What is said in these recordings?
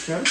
Good.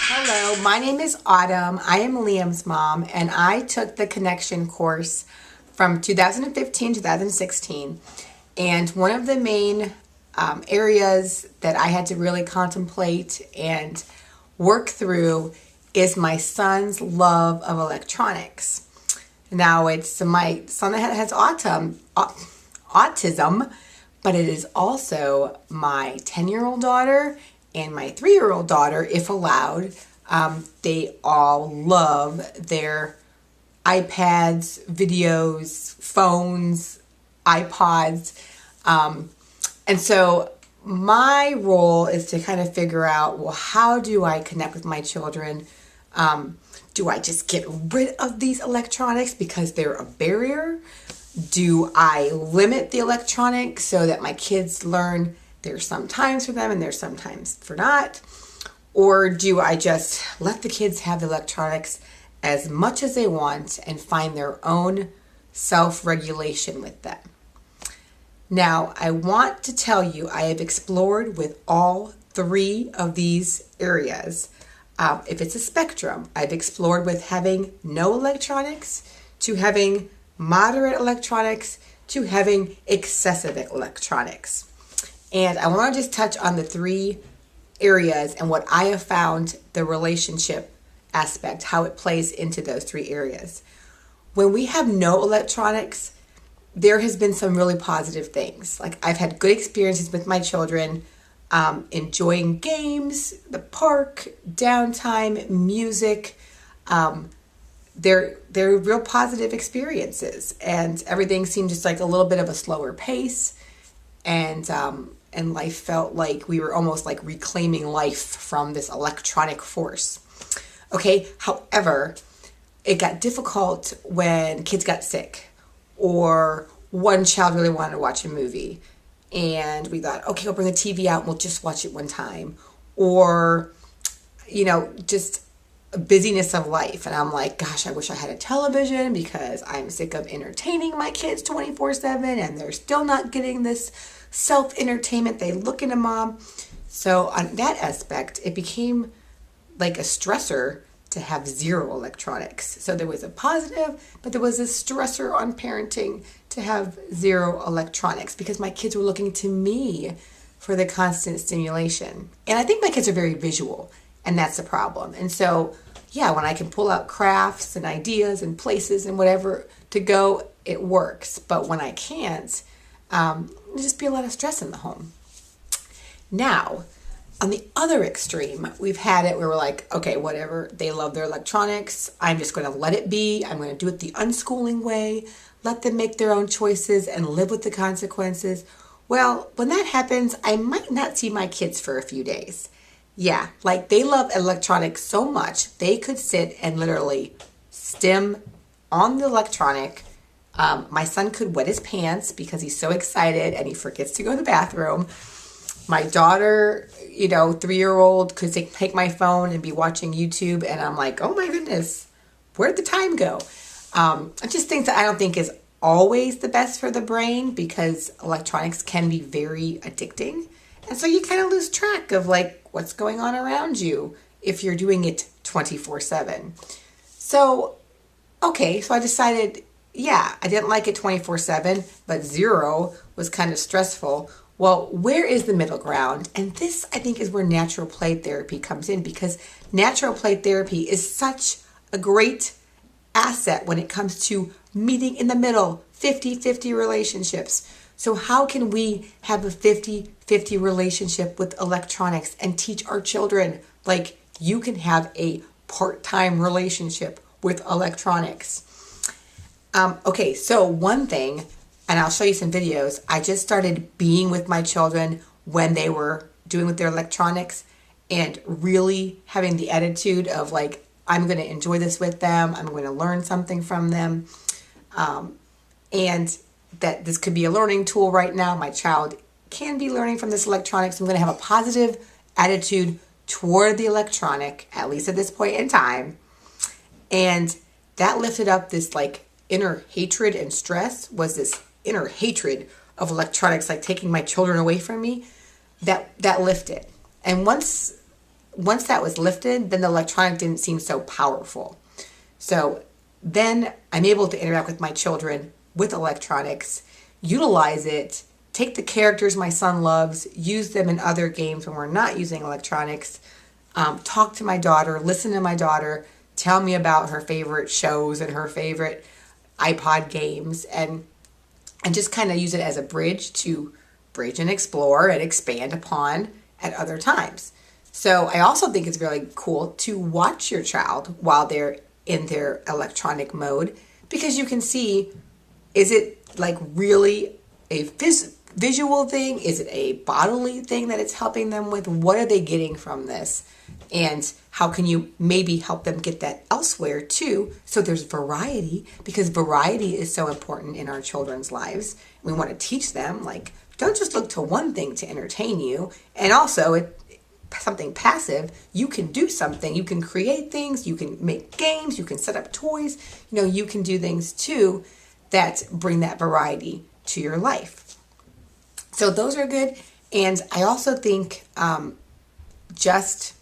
Hello, my name is Autumn. I am Liam's mom, and I took the Connection course from 2015 2016. And one of the main areas that I had to really contemplate and work through is my son's love of electronics. Now, it's my son that has autism, but it is also my 10-year-old daughter and my 3-year-old daughter, if allowed. They all love their iPads, videos, phones, iPods. And so my role is to kind of figure out, well, how do I connect with my children? Do I just get rid of these electronics because they're a barrier? Do I limit the electronics so that my kids learn there's some times for them and there's some times for not? Or do I just let the kids have the electronics as much as they want and find their own self-regulation with them? Now, I want to tell you, I have explored with all three of these areas. If it's a spectrum, I've explored with having no electronics to having moderate electronics to having excessive electronics. And I want to just touch on the three areas and what I have found the relationship aspect, how it plays into those three areas. When we have no electronics, there has been some really positive things. Like, I've had good experiences with my children, enjoying games, the park, downtime, music. They're real positive experiences, and everything seemed just like a little bit of a slower pace, and life felt like we were almost like reclaiming life from this electronic force. Okay, however, it got difficult when kids got sick, or one child really wanted to watch a movie, and we thought, okay, we'll bring the TV out and we'll just watch it one time. Or, just busyness of life. And I'm like, gosh, I wish I had a television because I'm sick of entertaining my kids 24/7 and they're still not getting this self-entertainment. They look into mom. So on that aspect, it became like a stressor to have zero electronics. So there was a positive, but there was a stressor on parenting to have zero electronics because my kids were looking to me for the constant stimulation. And I think my kids are very visual, and that's the problem. And so, yeah, when I can pull out crafts and ideas and places and whatever to go, it works. But when I can't, there'll just be a lot of stress in the home. Now, on the other extreme, we've had it where we're like, okay, whatever, they love their electronics. I'm just going to let it be. I'm going to do it the unschooling way. Let them make their own choices and live with the consequences. Well, when that happens, I might not see my kids for a few days. Yeah, like they love electronics so much, they could sit and literally stim on the electronic. My son could wet his pants because he's so excited and he forgets to go to the bathroom. My daughter, 3-year-old, could take my phone and be watching YouTube, and I'm like, oh my goodness, where'd the time go? Just things that I don't think is always the best for the brain because electronics can be very addicting. And so you kind of lose track of like what's going on around you if you're doing it 24/7. So, okay, so I decided, yeah, I didn't like it 24/7, but zero was kind of stressful. Well, where is the middle ground? And this, I think, is where natural play therapy comes in because natural play therapy is such a great asset when it comes to meeting in the middle, 50-50 relationships. So how can we have a 50-50 relationship with electronics and teach our children, like, you can have a part-time relationship with electronics? Okay, so one thing, and I'll show you some videos, I just started being with my children when they were doing with their electronics and really having the attitude of like, I'm going to enjoy this with them. I'm going to learn something from them. And that this could be a learning tool right now. My child can be learning from this electronics. I'm going to have a positive attitude toward the electronic, at least at this point in time. And that lifted up this like inner hatred and stress, was this inner hatred of electronics, like taking my children away from me. That lifted. And once that was lifted, then the electronic didn't seem so powerful. So then I'm able to interact with my children with electronics, utilize it, take the characters my son loves, use them in other games when we're not using electronics, talk to my daughter, listen to my daughter, tell me about her favorite shows and her favorite iPod games, and just kind of use it as a bridge to bridge and explore and expand upon at other times. So I also think it's really cool to watch your child while they're in their electronic mode, because you can see, is it like really a visual thing? Is it a bodily thing that it's helping them with? What are they getting from this? And how can you maybe help them get that elsewhere too? So there's variety, because variety is so important in our children's lives. We want to teach them, like, don't just look to one thing to entertain you. And also, something passive, you can do something. You can create things. You can make games. You can set up toys. You can do things too that bring that variety to your life. So those are good. And I also think just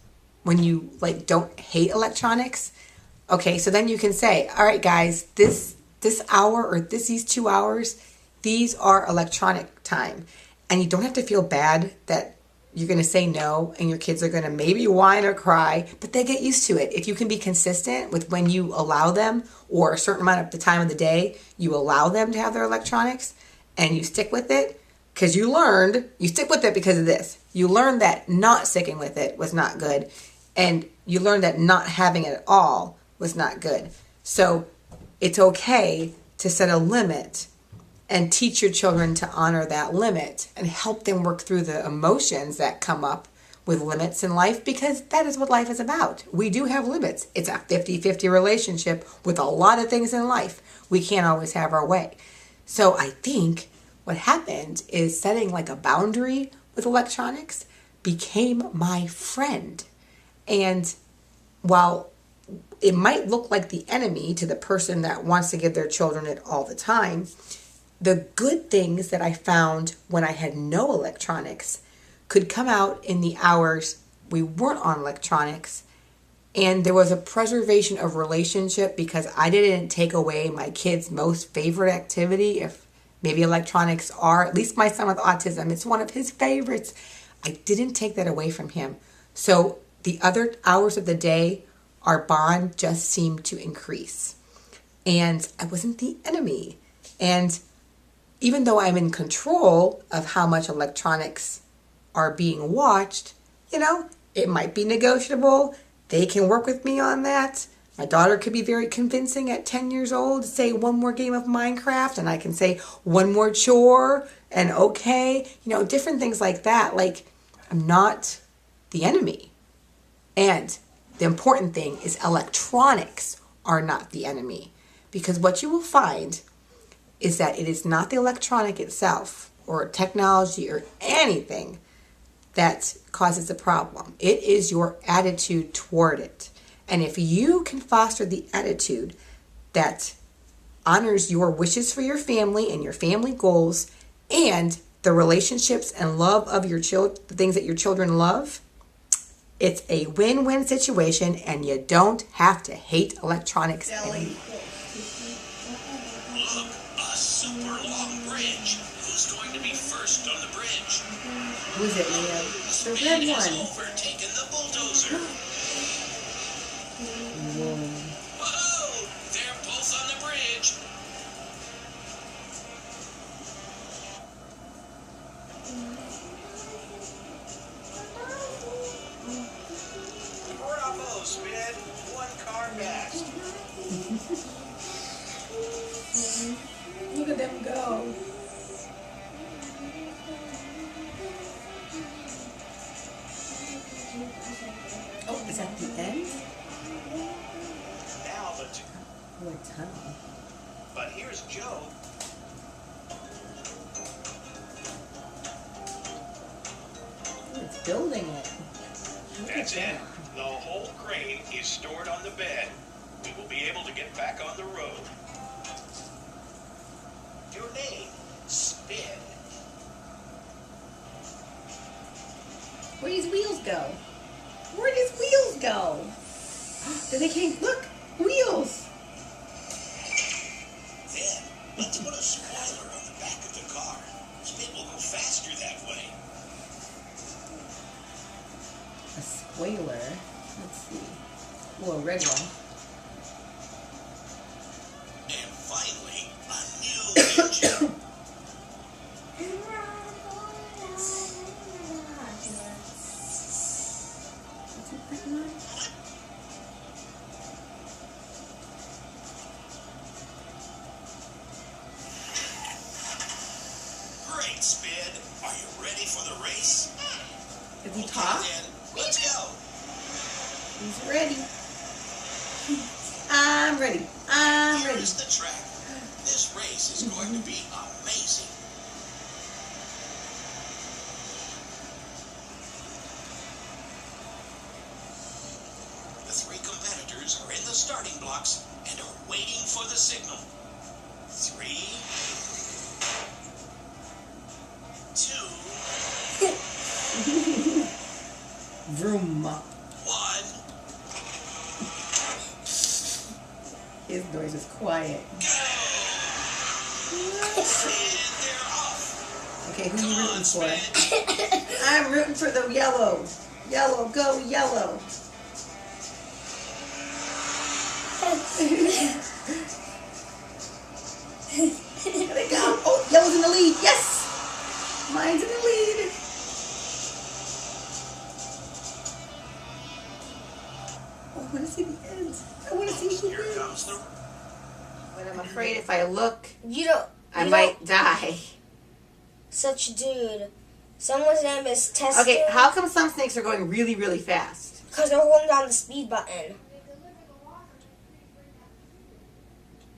when you like don't hate electronics, okay, so then you can say, all right, guys, this hour or these 2 hours, these are electronic time. And you don't have to feel bad that you're going to say no and your kids are going to maybe whine or cry, but they get used to it. If you can be consistent with when you allow them, or a certain amount of the time of the day, you allow them to have their electronics and you stick with it, because you stick with it because of this. You learned that not sticking with it was not good. And you learned that not having it at all was not good. So it's okay to set a limit and teach your children to honor that limit and help them work through the emotions that come up with limits in life, because that is what life is about. We do have limits. It's a 50-50 relationship with a lot of things in life. We can't always have our way. So I think what happened is setting like a boundary with electronics became my friend. And while it might look like the enemy to the person that wants to give their children it all the time, the good things that I found when I had no electronics could come out in the hours we weren't on electronics. And there was a preservation of relationship, because I didn't take away my kid's most favorite activity. If maybe electronics are, at least my son with autism, it's one of his favorites. I didn't take that away from him. So the other hours of the day, our bond just seemed to increase. And I wasn't the enemy. And even though I'm in control of how much electronics are being watched, it might be negotiable. They can work with me on that. My daughter could be very convincing at 10 years old to say one more game of Minecraft, and I can say one more chore, and okay, different things like that. Like, I'm not the enemy. And the important thing is electronics are not the enemy, because what you will find is that it is not the electronic itself or technology or anything that causes the problem. It is your attitude toward it. And if you can foster the attitude that honors your wishes for your family and your family goals and the relationships and love of your children, the things that your children love, it's a win-win situation, and you don't have to hate electronics anymore. Super long bridge. Who's going to be first on the bridge? Who's it, Leo? The red one. Overtaken the bulldozer. Whoa! They're both on the bridge. Bravo, Spin. One car past. Look at them go. Oh, is that the end? Now What tunnel? but here's Joe. building it. That's it. The whole grain is stored on the bed. We will be able to get back on the road. Your name, Spin. Where do these wheels go? Where do these wheels go? Did they came? Look, wheels. Then, let's put a spoiler on the back of the car. Spin will go faster that way. A spoiler. Let's see. Oh, a red one. And finally, a new engine. Great, Spin. Are you ready for the race? Did he Okay, talk? then, let's go. He's ready. I'm ready. I'm ready. Here's the track. This race is going to be amazing. The three competitors are in the starting blocks and are waiting for the signal. 3, 2, Vroom. 1. His noise is quiet. Go! And they're off. Okay, who are Come you on, rooting for? Spin. I'm rooting for the yellow. Yellow, go yellow. Here they go. Oh, yellow's in the lead. Yes! Mine's in the lead. Oh, I want to see the end. I want to see the Here end. comes the... But I'm afraid if I look, You don't. I you might don't- die. Such a dude. Someone's name is Testing. Okay, how come some snakes are going really, really fast? Because they're holding down the speed button.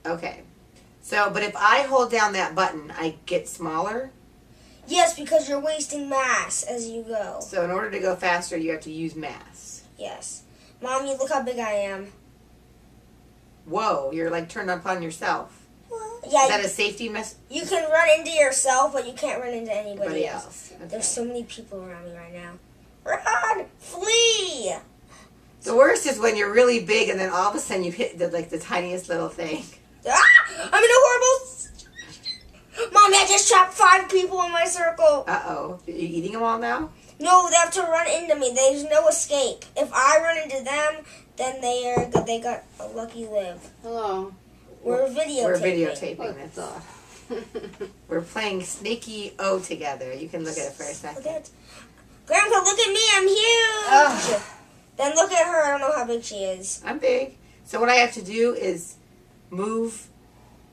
Okay. So, but if I hold down that button, I get smaller. Yes, because you're wasting mass as you go. So in order to go faster, you have to use mass. Yes. Mommy, look how big I am. Whoa, you're like turned upon yourself. Yeah, Is that a safety mess? you can run into yourself, but you can't run into anybody Anybody else. else? Okay. There's so many people around me right now. Run! Flee! The worst is when you're really big and then all of a sudden you hit the tiniest little thing. Ah! I'm in a horrible... Mommy, I just trapped 5 people in my circle. Uh-oh. Are you eating them all now? No, they have to run into me. There's no escape. If I run into them, then they got a lucky live. Hello. We're videotaping. We're videotaping What this. the? We're playing Snaky O together. You can look at it for a Look second. at Grandpa, look at me. I'm huge. Ugh. Then look at her. I don't know how big she is. I'm big. So what I have to do is move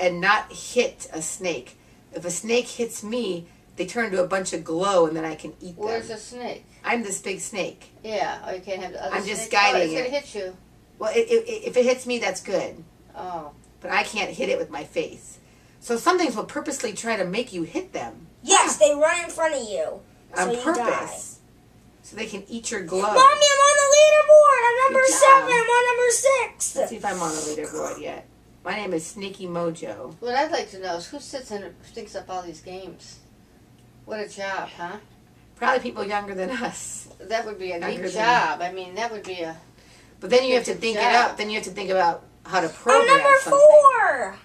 and not hit a snake. If a snake hits me, they turn to a bunch of glow and then I can eat Where's them. the snake? I'm this big snake. Yeah. Oh, you can't have the other I'm just snake? guiding it's it. gonna hit you. Well, if it hits me, that's good. Oh. But I can't hit it with my face. So some things will purposely try to make you hit them. Yes, they run in front of you. On so you purpose. So they can eat your glow. Mommy, I'm on the leaderboard. I'm number Good job. 7. I'm on number 6. Let's see if I'm on the leaderboard yet. My name is Sneaky Mojo. What I'd like to know is who sits and thinks up all these games. What a job, huh? Probably people younger than us. That would be a Younger neat than- job. I mean, that would be a. But then you have to Good think it job. up. Then you have to think about how to I'm program number something. 4.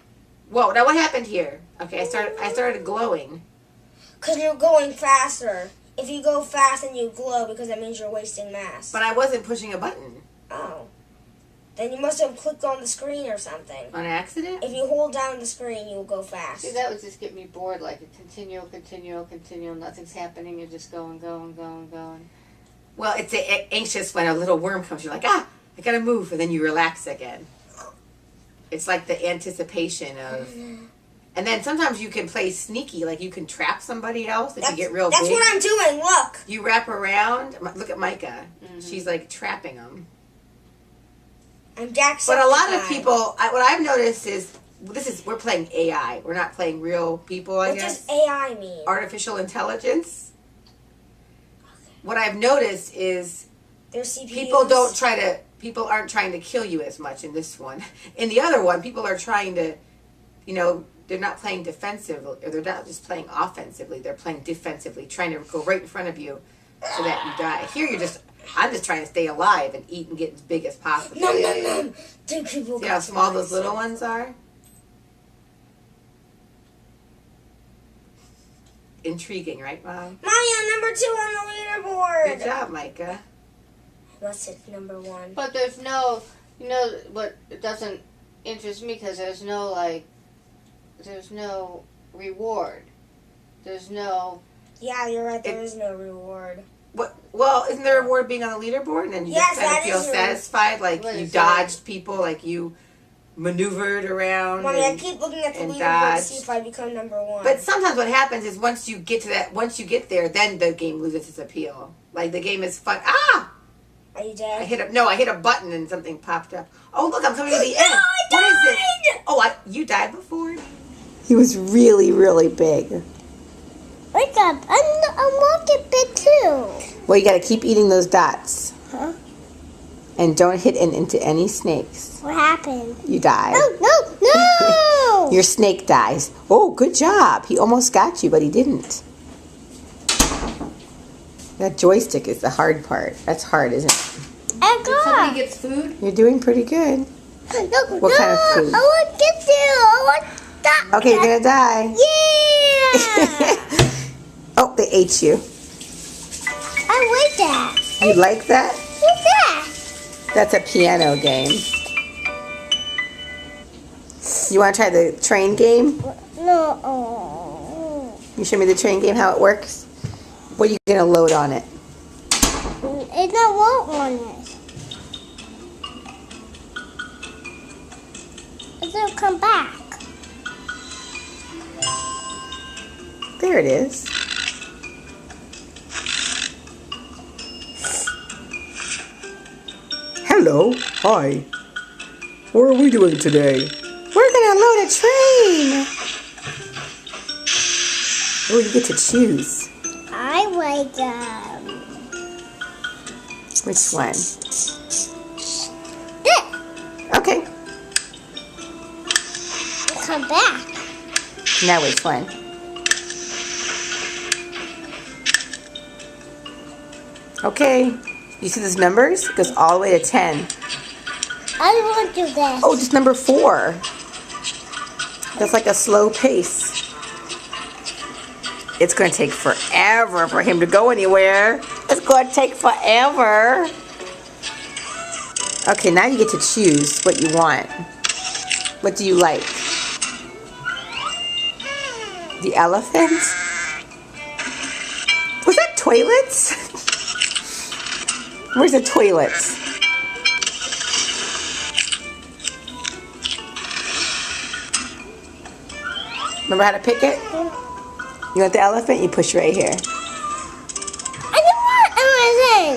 Whoa! Now what happened here? Okay, I started glowing. Because you're going faster. If you go fast and you glow, because that means you're wasting mass. But I wasn't pushing a button Oh. Then you must have clicked on the screen or something. on accident. If you hold down the screen, you will go fast. See, that would just get me bored. Like a continual. Nothing's happening. You're just going. Well, it's anxious when a little worm comes. You're like, I gotta move, and then you relax again. It's like the anticipation of. And then sometimes you can play sneaky, like you can trap somebody else if you get real That's big. what I'm doing. Look. You wrap around. Look at Micah. Mm-hmm. She's like trapping them. I'm Jackson. But a lot of people, what I've noticed is, we're playing AI. We're not playing real people, I What guess. does AI mean? Artificial intelligence. what I've noticed is Their CPUs. people aren't trying to kill you as much in this one. In the other one, people are trying to, they're not playing defensive, or they're not just playing offensively. They're playing defensively, trying to go right in front of you so that you die. Here, I'm just trying to stay alive and eat and get as big as possible. Nom, nom, nom. Two people See how small those little ones are? Intriguing, right, Mom? Mommy, I'm number 2 on the leaderboard. Good job, Micah. What's it, number 1? But there's no, what it doesn't interest me because there's no reward. There's no. Yeah, you're right. There is no reward. What? Well, isn't there a reward being on the leaderboard, and then you Yes, just kind that of feel is a- satisfied, like What you is dodged people, like you maneuvered around. Mommy, I and- keep looking at the and leaderboard to see dodged. if I become number 1. But sometimes what happens is once you get there, then the game loses its appeal. Like the game is fun. Ah! Are you I dead? hit a button and something popped up. Oh look, I'm coming to the No, end. I What is this? died! Oh, you died before? He was really, really big. Wake up. I'm walking big too. Well, you got to keep eating those dots. Huh? And don't hit into any snakes. What happened? You die. No! Your snake dies. Oh, good job. He almost got you, but he didn't. That joystick is the hard part. That's hard, isn't it? Somebody gets food. You're doing pretty good. What kind of food? I want to get you. I want that. Okay, you're going to die. Yeah! Oh, they ate you. I like that. You like that? What's that? That's a piano game. You want to try the train game? No. Oh. You show me the train game, how it works? What are you going to load on it? It's not what on it. It'll come back. There it is. Hello. Hi. What are we doing today? We're going to load a train. Oh, you get to choose. I like Which one? this. Okay. Come back. Now which one? Okay. You see those numbers? It goes all the way to 10. I want to do this. Oh, just number 4. That's like a slow pace. It's going to take forever for him to go anywhere. It's going to take forever. Okay, now you get to choose what you want. What do you like? The elephant? Was that toilets? Where's the toilets? Remember how to pick it? You want the elephant? You push right here. I don't want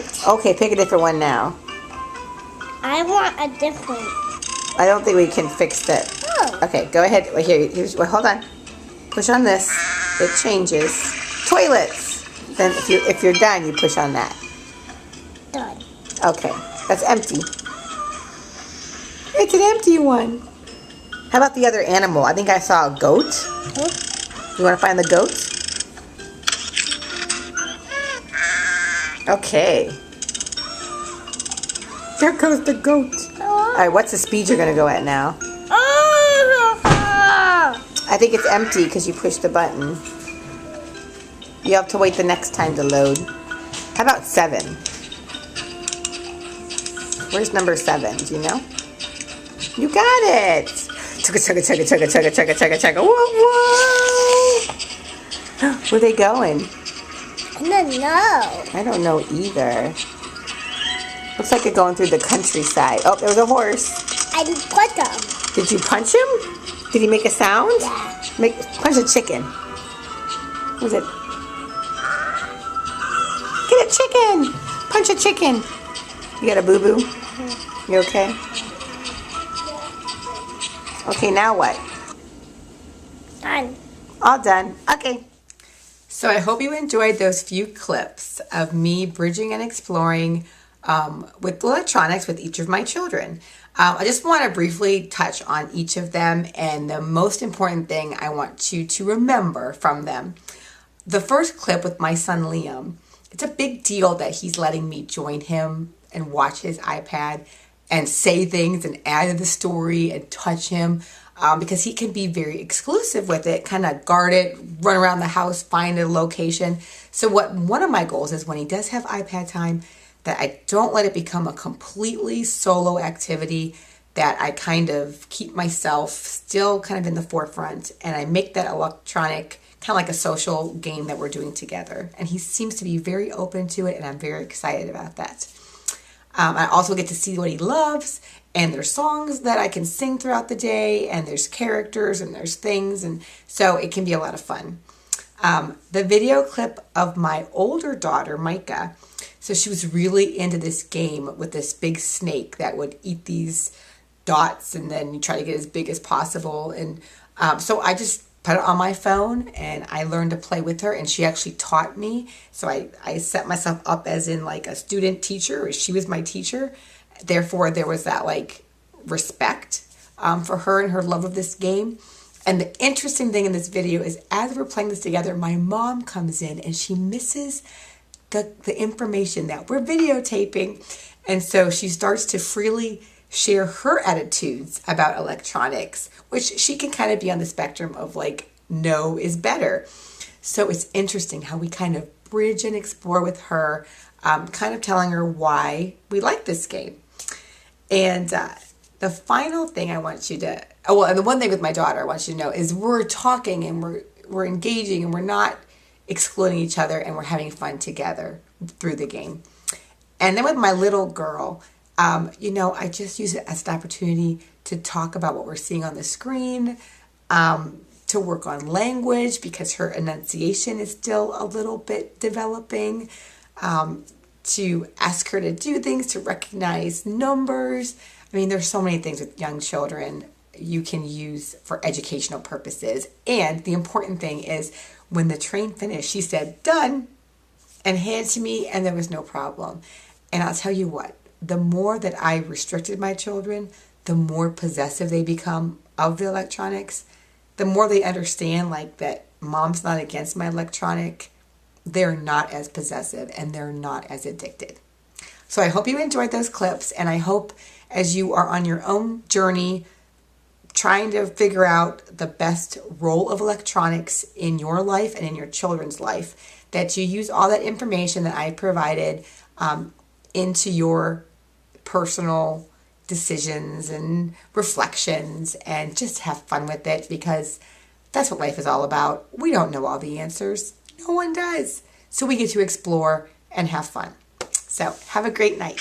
anything. Okay, pick a different one now. I want a different. I don't think we can fix that. Oh. Okay, go ahead. Wait, hold on. Push on this. It changes. Toilets. Then if you're done, you push on that. Done. Okay, that's empty. It's an empty one. How about the other animal? I think I saw a goat. Huh? You want to find the goat? Okay. There goes the goat. All right, what's the speed you're going to go at now? I think it's empty because you pushed the button. You have to wait the next time to load. How about 7? Where's number 7? Do you know? You got it! Chugga, chugga, chugga, chugga, chugga, chugga, chugga, chugga. Whoa, whoa! Where are they going? I don't know. I don't know either. Looks like you're going through the countryside. Oh, there was a horse. I didn't put them. Did you punch him? Did he make a sound? Yeah. Punch a chicken. What was it? Get a chicken! Punch a chicken! You got a boo-boo? You okay? Okay, now what? Done. All done. Okay. So I hope you enjoyed those few clips of me bridging and exploring with electronics with each of my children. I just want to briefly touch on each of them and the most important thing I want you to remember from them. The first clip with my son Liam, it's a big deal that he's letting me join him and watch his iPad and say things and add to the story and touch him because he can be very exclusive with it, kind of guard it, run around the house, find a location. So one of my goals is when he does have iPad time, that I don't let it become a completely solo activity, that I kind of keep myself still kind of in the forefront and I make that electronic kind of like a social game that we're doing together. And he seems to be very open to it and I'm very excited about that. I also get to see what he loves and there's songs that I can sing throughout the day and there's characters and there's things, and so it can be a lot of fun. The video clip of my older daughter, Micah, so she was really into this game with this big snake that would eat these dots and then you try to get as big as possible. And so I just put it on my phone and I learned to play with her and she actually taught me. So I set myself up as in like a student teacher, or she was my teacher. Therefore, there was that like respect for her and her love of this game. And the interesting thing in this video is as we're playing this together, my mom comes in and she misses the information that we're videotaping. And so she starts to freely share her attitudes about electronics, which she can kind of be on the spectrum of like, no is better. So it's interesting how we kind of bridge and explore with her, kind of telling her why we like this game. And the final thing I want you to, and the one thing with my daughter I want you to know is we're talking and we're engaging and we're not excluding each other and we're having fun together through the game. And then with my little girl, I just use it as an opportunity to talk about what we're seeing on the screen, to work on language because her enunciation is still a little bit developing, to ask her to do things, to recognize numbers. I mean, there's so many things with young children you can use for educational purposes. And the important thing is when the train finished, she said, done, and handed it to me, and there was no problem. And I'll tell you what, the more that I restricted my children, the more possessive they become of the electronics, the more they understand like that mom's not against my electronic, they're not as possessive and they're not as addicted. So I hope you enjoyed those clips, and I hope as you are on your own journey trying to figure out the best role of electronics in your life and in your children's life, that you use all that information that I provided into your personal decisions and reflections, and just have fun with it because that's what life is all about. We don't know all the answers. No one does. So we get to explore and have fun. So have a great night.